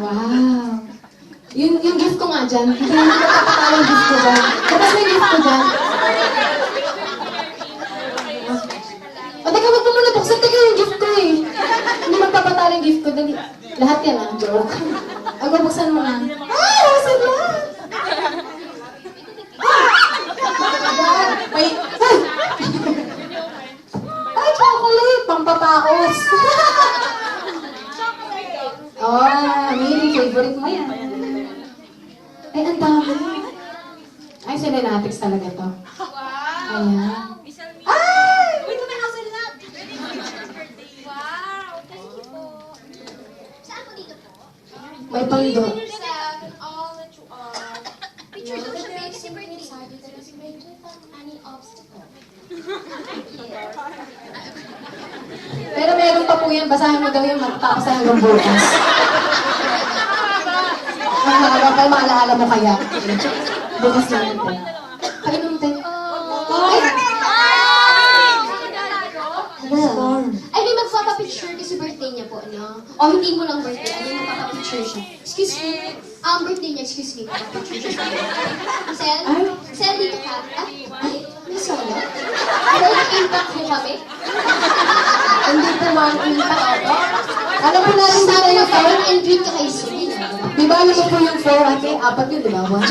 Wow. Yung gift ko nga dyan, hindi naman magpapatalo yung gift ko dyan. Tapos may gift ko dyan. O, teka, wag mo muna buksan. Teka, yung gift ko eh. Hindi magpapatalo yung gift ko. Dali. Lahat yan ah, joke. Ako, buksan mo na. Buksan mo! May... Ay, chocolate! Pampapaos! Oh, Mary, favorite mo yan. Ay, ang dami. Ay, Selenatics talaga to. Ayan. Ay! Wait, may hazelnut! Wow! Thank you po. Saan po dito po? May pangdo. Sa all that you are. Picture daw siya, baby. Kasi birthday. Sabi ko na si Rachel, any obstacle. Pero meron pa po yan. Basahin mo daw yan. Matapos na hanggang bukas. Ang haba pa, maalaala mo kaya. Bukas natin po. Painom tayo. Ay! Ay, may magpapapicture kasi birthday niya po, ano? O, hindi mo lang birthday. Ay, may magpapapicture siya. Excuse me. Birthday niya, excuse me. Magpapapicture siya. Sel? Sel, dito ka. Ay, may solo? May impact mo kami? Hindi po one impact ako. Alam mo na rin Sabi tayo mo, yung parang and drink ka kay Celine. Di ba alam mo po yung 4 ate? 4 yun, di ba? 1, 2,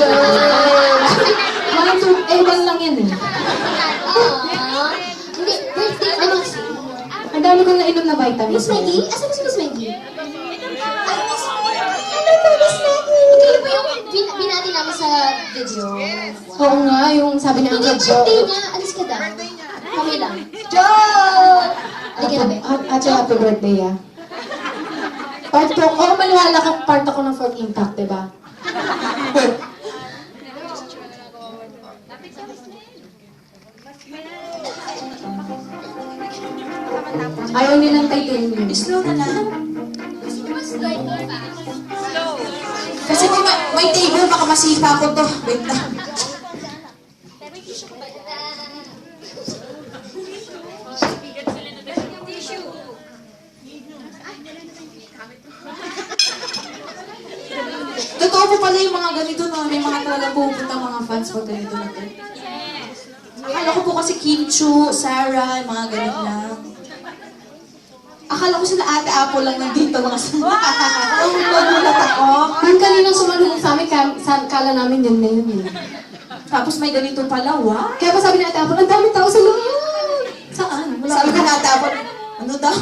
1 lang yan eh. Hindi, birthday mo kasi. Ang dami kong nainom na vitamins. Miss Maggie? Asa ba si Miss Maggie? Ay, Miss Maggie! Ano po, Miss Maggie? Ikaw po yung binati namin sa video. Oo nga, yung sabi niya ang Hindi, joke. birthday niya. Alis ka daw. Kami lang. Joke! Halika na, be. Ate, happy birthday ah. Part ko, maniwala ka, part ako ng 4th impact, di ba? Ayaw nilang titanium. Slow na lang. Mas like pa. Kasi may table, baka masipa ko to. Wait lang. Totoo po pala yung mga ganito, no? May mga talaga pupunta mga fans pag ganito na to. Akala ko po kasi Kim Chu, Sarah, yung mga ganit lang. Akala ko sila Ate Apple lang nandito mga sanda. Ang magulat ako. Yung kaninang sumalubong sa amin, kala namin yan na yun eh. Tapos may ganito pala, wow. Kaya pa sabi ni Ate Apple, ang dami tao sa loob. Saan? Wala Sabi ka ka na Ate Apple, ano daw?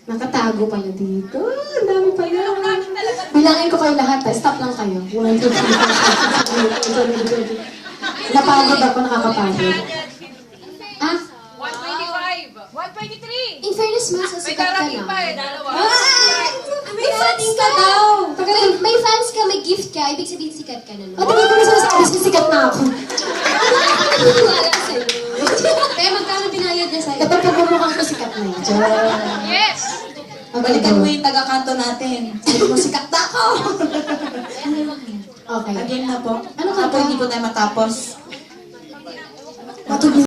Nakatago pala dito. Ang dami pala. Bilangin ko kayo lahat. Stop lang kayo. 1, 2, 3, 4, 5, 6, 7, 8, 9, 10. Napagod ako, nakakapagod. Ah? 125. 123. In fairness, mas May sikat ka darating pa na. eh, dalawa. May fans ka daw! May fans ka, may gift ka, ibig sabihin sikat ka na. At hindi ko na sinasabi, sikat na ako. Ano naniniwala ka sa'yo? Kaya magkano binayad niya sa'yo? Kapag pagmumukhang ko, sikat na yun. Yes! Balikan mo yung taga-kanto natin. Sabi mo, sikat na ako! Okay. Again na po. Ano ka Ako ba? hindi po tayo matapos. Matubig.